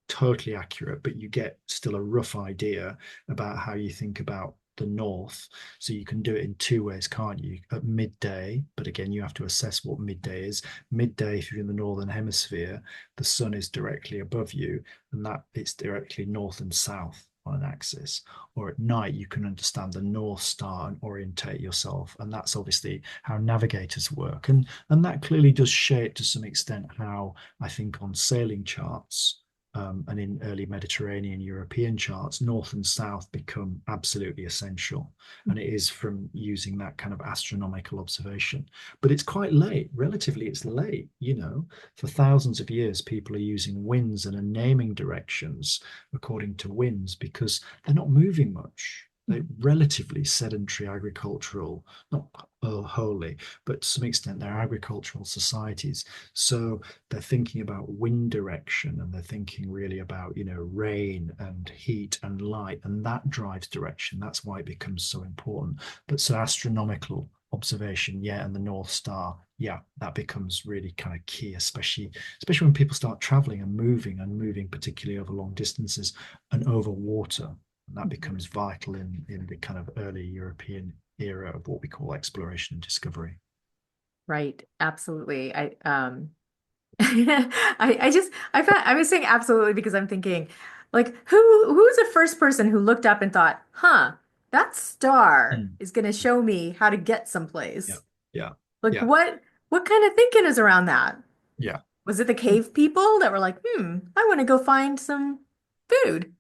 totally accurate, but you get still a rough idea about how you think about the north. So you can do it in two ways, can't you? At midday, but again, you have to assess what midday is. Midday, if you're in the northern hemisphere, the sun is directly above you, and that it's directly north and south on an axis. Or at night, you can understand the North Star and orientate yourself. And that's obviously how navigators work. And that clearly does shape to some extent how I think on sailing charts, and in early Mediterranean European charts, north and south become absolutely essential. And it is from using that kind of astronomical observation. But it's quite late, relatively, it's late, For thousands of years, people are using winds and are naming directions according to winds, because they're not moving much. They're relatively sedentary agricultural, not wholly, but to some extent, they're agricultural societies. So they're thinking about wind direction, and they're thinking really about rain and heat and light, and that drives direction. That's why it becomes so important. But so astronomical observation, yeah, and the North Star, yeah, that becomes really kind of key, especially when people start traveling and moving particularly over long distances and over water. And that becomes vital in the kind of early European era of what we call exploration and discovery. Right, absolutely. I was saying absolutely because I'm thinking, like, who's the first person who looked up and thought, huh, that star Mm. is going to show me how to get Yeah, someplace. yeah, Like, yeah, what kind of thinking is around that? yeah. Was it the cave people that were like, I want to go find some food?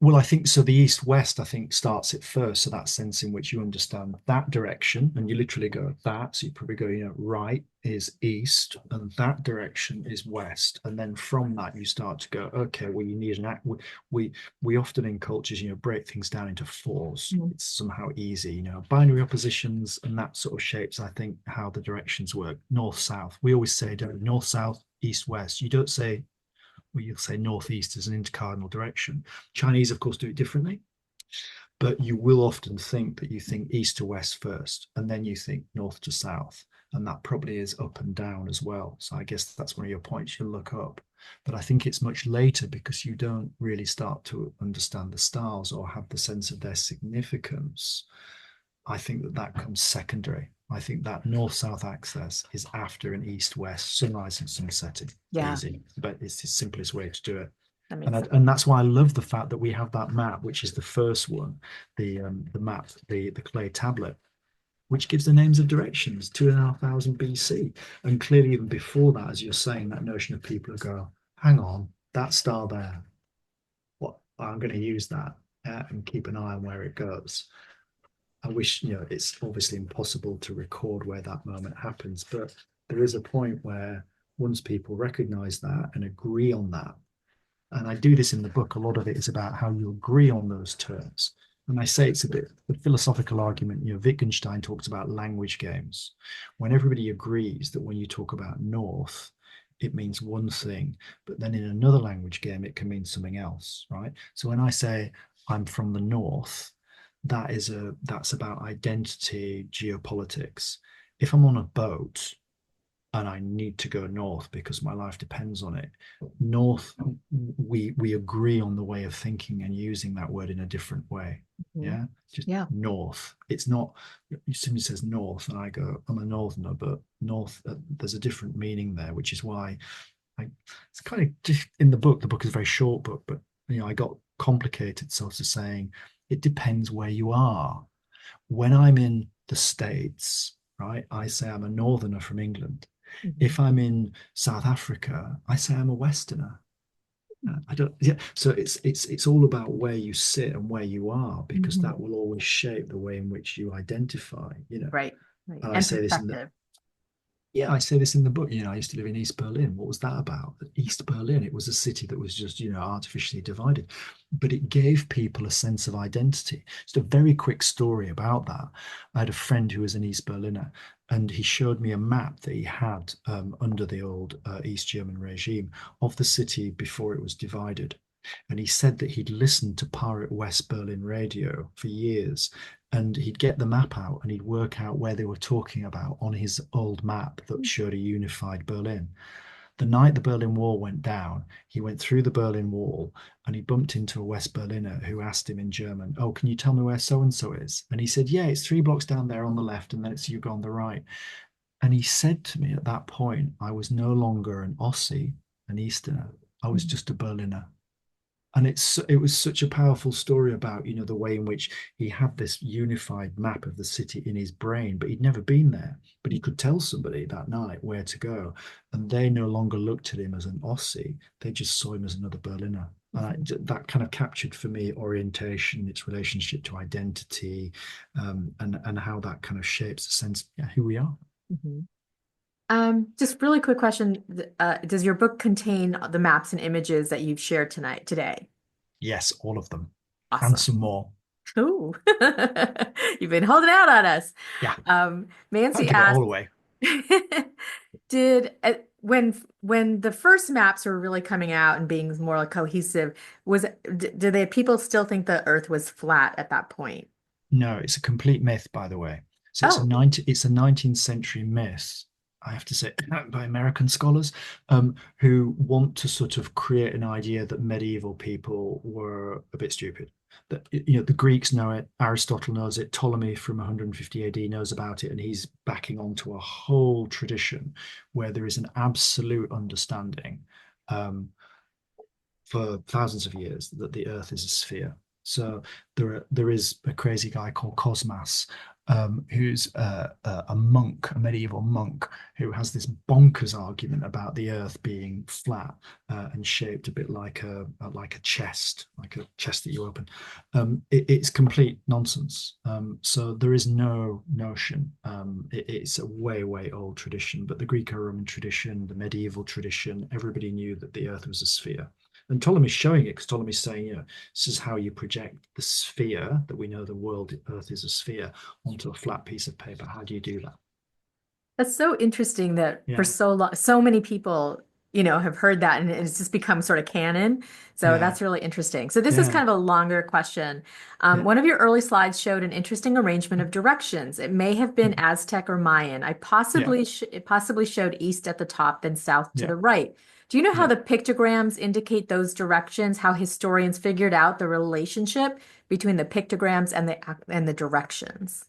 Well, I think so. The east-west, I think, starts it first. So that sense in which you understand that direction, and you literally go that. So you probably go, right is east, and that direction is west. And then from that, you start to go, okay, well, you need an act. We often in cultures, break things down into fours. Mhm. It's somehow easy, binary oppositions, and that sort of shapes, I think, how the directions work. North, south. We always say, don't we? North, south, east, west. You don't say, well, you'll say northeast as an intercardinal direction. Chinese, of course, do it differently, but you will often think that you think east to west first, and then you think north to south. and that probably is up and down as well. So I guess that's one of your points you'll look up. But I think it's much later because you don't really start to understand the stars or have the sense of their significance. I think that that comes secondary. I think that north-south axis is after an east-west sunrise and sunsetting. Yeah, Easy, but it's the simplest way to do it. that And makes sense. and that's why I love the fact that we have that map, which is the first one, the map, the clay tablet, which gives the names of directions, 2,500 BC. And clearly, even before that, as you're saying, that notion of people who go, hang on, that star there, what I'm going to use that and keep an eye on where it goes. I wish, it's obviously impossible to record where that moment happens, but there is a point where once people recognize that and agree on that, and I do this in the book, a lot of it is about how you agree on those terms. And I say it's a bit the philosophical argument. Wittgenstein talks about language games. When everybody agrees that when you talk about north, it means one thing, but then in another language game, it can mean something else, right? So when I say I'm from the north, that's about identity, geopolitics. If I'm on a boat and I need to go north because my life depends on it. North, we agree on the way of thinking and using that word in a different way. Mhm. Yeah, just Yeah. north. It's not. Somebody says north, and I go, I'm a northerner, but north. There's a different meaning there, which is why it's kind of just in the book. The book is a very short book, but I got complicated, sort of saying it depends where you are. When I'm in the States, right, I say I'm a northerner from England. Mhm. If I'm in South Africa, I say I'm a Westerner. I don't, yeah. So it's all about where you sit and where you are, because Mhm. that will always shape the way in which you identify. Right. Right. And I And say this in the perspective. yeah, I say this in the book. I used to live in East Berlin. What was that about? East Berlin, it was a city that was just, artificially divided, but it gave people a sense of identity. Just a very quick story about that. I had a friend who was an East Berliner, and he showed me a map that he had under the old East German regime of the city before it was divided. And he said that he'd listened to pirate West Berlin radio for years, and he'd get the map out and he'd work out where they were talking about on his old map that showed a unified Berlin. The night the Berlin Wall went down, he went through the Berlin Wall and he bumped into a West Berliner who asked him in German, "Oh, can you tell me where so and so is?" And he said, "Yeah, it's 3 blocks down there on the left, and then it's you go on the right." And he said to me at that point, I was no longer an Aussie, an Easterner. I was Mhm. just a Berliner. And it was such a powerful story about the way in which he had this unified map of the city in his brain, but he'd never been there. But he could tell somebody that night where to go, and they no longer looked at him as an Aussie; they just saw him as another Berliner. And Mhm. that kind of captured for me orientation, its relationship to identity, and how that kind of shapes the sense of who we are. Mhm. Just really quick question. Does your book contain the maps and images that you've shared today? Yes, all of them, and Awesome. some more. Ooh. You've been holding out on us. Yeah, can't Nancy give it all asked, away. did when the first maps were really coming out and being more like cohesive, do they people still think the Earth was flat at that point? No, it's a complete myth, by the way. So Oh, it's a 19th century myth, I have to say, by American scholars, who want to sort of create an idea that medieval people were a bit stupid. That the Greeks know it, Aristotle knows it, Ptolemy from 150 AD knows about it, and he's backing onto a whole tradition where there is an absolute understanding um, for thousands of years that the Earth is a sphere. So there is a crazy guy called Cosmas, who's a monk, a medieval monk, who has this bonkers argument about the Earth being flat and shaped a bit like a chest, like a chest that you open. It's complete nonsense. So there is no notion. It's a way old tradition, but the Greco-Roman tradition, the medieval tradition, everybody knew that the Earth was a sphere. And Ptolemy's showing it because Ptolemy's saying, this is how you project the sphere that we know the world, Earth is a sphere, onto a flat piece of paper. How do you do that? that's so interesting that for Yeah. so long, so many people have heard that, and it's just become sort of canon. So Yeah, that's really interesting. So this is yeah, kind of a longer question. yeah, One of your early slides showed an interesting arrangement of directions. It may have been mhm, Aztec or Mayan. yeah, It possibly showed east at the top, then south to yeah, the right. Do you know how yeah. the pictograms indicate those directions? How historians figured out the relationship between the pictograms and the directions?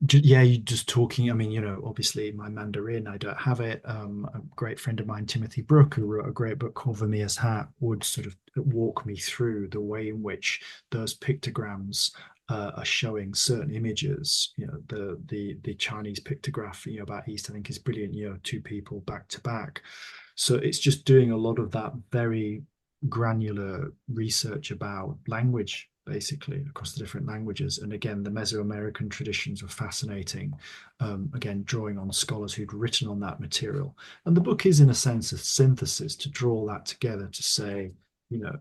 Yeah, you're just talking. I mean, obviously my Mandarin, I don't have it. A great friend of mine, Timothy Brook, who wrote a great book called Vermeer's Hat, would sort of walk me through the way in which those pictograms are showing certain images. The Chinese pictograph, about East, I think is brilliant. Two people back to back. So it's just doing a lot of that very granular research about language, basically, across the different languages. And again, the Mesoamerican traditions were fascinating. Again, drawing on scholars who'd written on that material. And the book is, in a sense, a synthesis to draw that together to say, you know,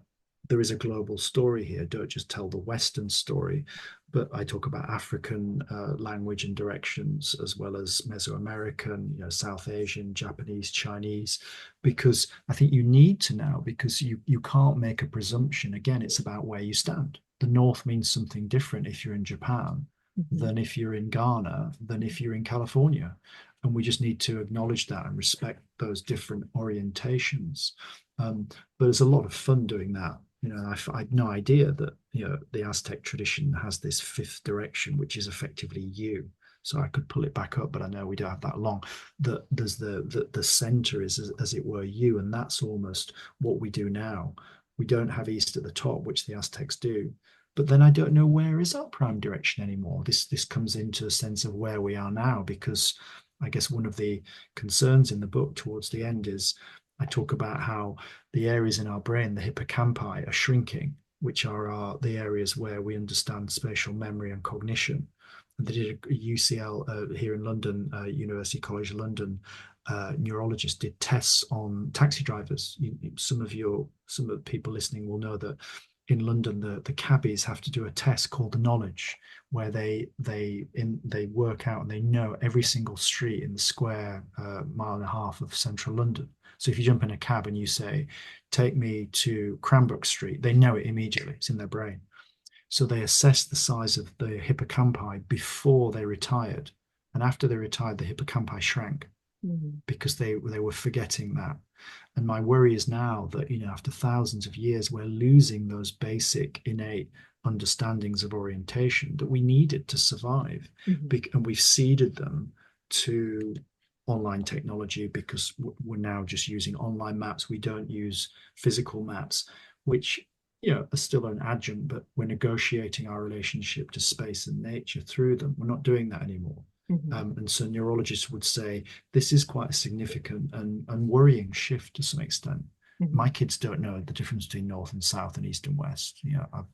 there is a global story here. Don't just tell the Western story. But I talk about African language and directions, as well as Mesoamerican, South Asian, Japanese, Chinese, because I think you need to now, because you can't make a presumption. Again, it's about where you stand. The North means something different if you're in Japan Mhm. than if you're in Ghana, than if you're in California. And we just need to acknowledge that and respect those different orientations. But it's a lot of fun doing that. I had no idea that the Aztec tradition has this fifth direction, which is effectively you. So I could pull it back up, but I know we don't have that long. That there's the center is as it were you, and that's almost what we do now. We don't have east at the top, which the Aztecs do. But then I don't know where is our prime direction anymore. This comes into a sense of where we are now, because I guess one of the concerns in the book towards the end is I talk about how the areas in our brain, the hippocampi, are shrinking, which are the areas where we understand spatial memory and cognition. And they did a UCL here in London, University College London, neurologist did tests on taxi drivers. Some of the people listening will know that in London, the cabbies have to do a test called the knowledge, where they work out and they know every single street in the square mile and a half of central London. So if you jump in a cab and you say, "Take me to Cranbrook Street," they know it immediately. It's in their brain. So they assessed the size of the hippocampi before they retired, and after they retired, the hippocampi shrank Mhm. because they were forgetting that. And my worry is now that, after thousands of years, we're losing those basic innate understandings of orientation that we needed to survive. Mhm. And we've ceded them to online technology because we're now just using online maps. We don't use physical maps, which, are still an adjunct, but we're negotiating our relationship to space and nature through them. We're not doing that anymore. Mhm. And so neurologists would say this is quite a significant and worrying shift to some extent. My Mhm. kids don't know the difference between north and south and east and west. I've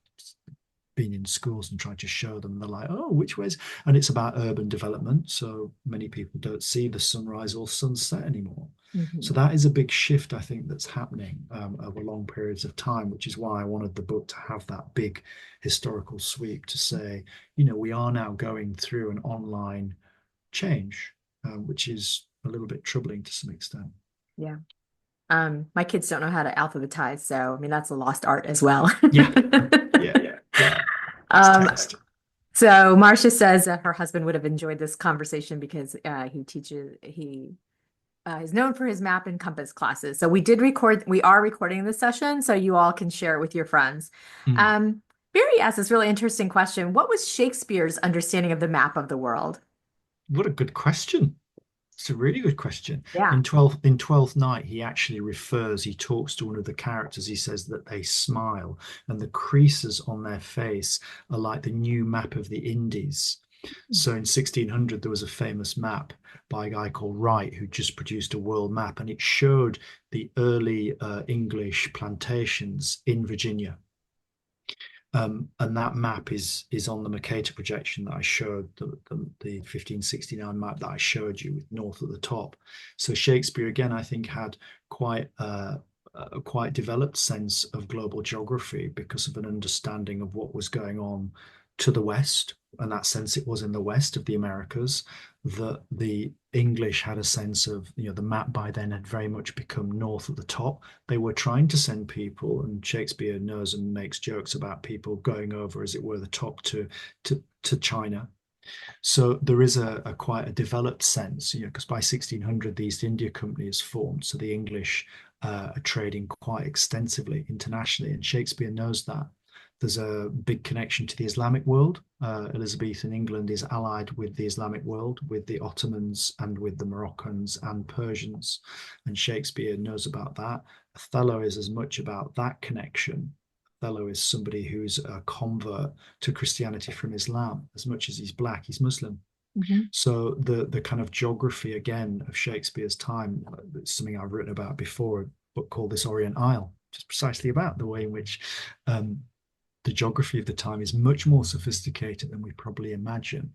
been in schools and tried to show them. They're like, "Oh, which ways?" And it's about urban development. So many people don't see the sunrise or sunset anymore. So Mhm. that is a big shift, I think, that's happening over long periods of time, which is why I wanted the book to have that big historical sweep to say, we are now going through an online change, which is a little bit troubling to some extent. Yeah. My kids don't know how to alphabetize, so I mean that's a lost art as well. Yeah, yeah, yeah. It's Um, text. so Marcia says that her husband would have enjoyed this conversation because he is known for his map and compass classes. So we are recording this session, so you all can share it with your friends. Mm. Barry asked this really interesting question. What was Shakespeare's understanding of the map of the world? What a good question. It's a really good question. Yeah. In Twelfth Night, he talks to one of the characters. He says that they smile, and the creases on their face are like the new map of the Indies. So in 1600, there was a famous map by a guy called Wright who just produced a world map, and it showed the early English plantations in Virginia. And that map is on the Mercator projection that I showed, the 1569 map that I showed you with north at the top. So Shakespeare, again, I think had quite a quite developed sense of global geography because of an understanding of what was going on to the west. and that sense it was in the west of the Americas, that the English had a sense of, the map by then had very much become north at the top. They were trying to send people, and Shakespeare knows and makes jokes about people going over, as it were, the top to China. So there is a quite a developed sense, because by 1600 the East India Company is formed, so the English are trading quite extensively internationally, and Shakespeare knows that. There's a big connection to the Islamic world. Elizabethan England is allied with the Islamic world, with the Ottomans and with the Moroccans and Persians, and Shakespeare knows about that. Othello is as much about that connection. Othello is somebody who's a convert to Christianity from Islam. As much as he's black, he's Muslim. Mhm. So the kind of geography again of Shakespeare's time, it's something I've written about before, a book called This Orient Isle, just precisely about the way in which the geography of the time is much more sophisticated than we probably imagine.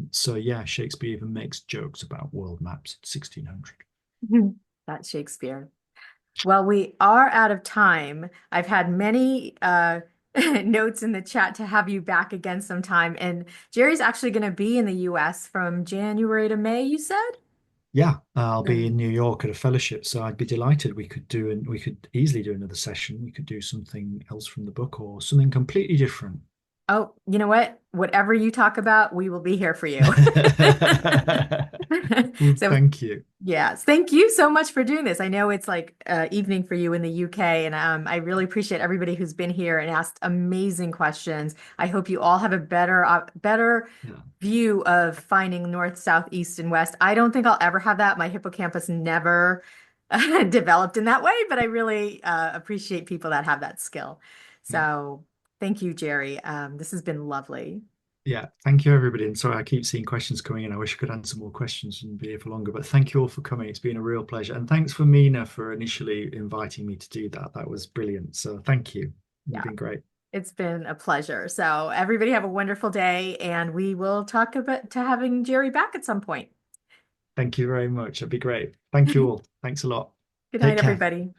So yeah, Shakespeare even makes jokes about world maps in 1600. That's Shakespeare. Well, we are out of time. I've had many notes in the chat to have you back again sometime. And Jerry's actually going to be in the US from January to May, you said? Yeah, I'll be Mm. in New York at a fellowship, so I'd be delighted. We could easily do another session. We could do something else from the book or something completely different. Oh, you know what? Whatever you talk about, we will be here for you. Well, So thank you. yes, thank you so much for doing this. I know it's like evening for you in the UK, and I really appreciate everybody who's been here and asked amazing questions. I hope you all have a better Yeah. view of finding north, south, east, and west. I don't think I'll ever have that. My hippocampus never developed in that way, but I really appreciate people that have that skill. Yeah. So thank you, Jerry. This has been lovely. Yeah, thank you, everybody. And sorry, I keep seeing questions coming in. I wish I could answer more questions and be here for longer, but thank you all for coming. It's been a real pleasure. And thanks for Mina for initially inviting me to do that. That was brilliant. So thank you. You've Yeah. been great. It's been a pleasure. So everybody have a wonderful day, and we will talk about to having Jerry back at some point. Thank you very much. That'd be great. Thank you all. Thanks a lot. Good night, Take care. everybody.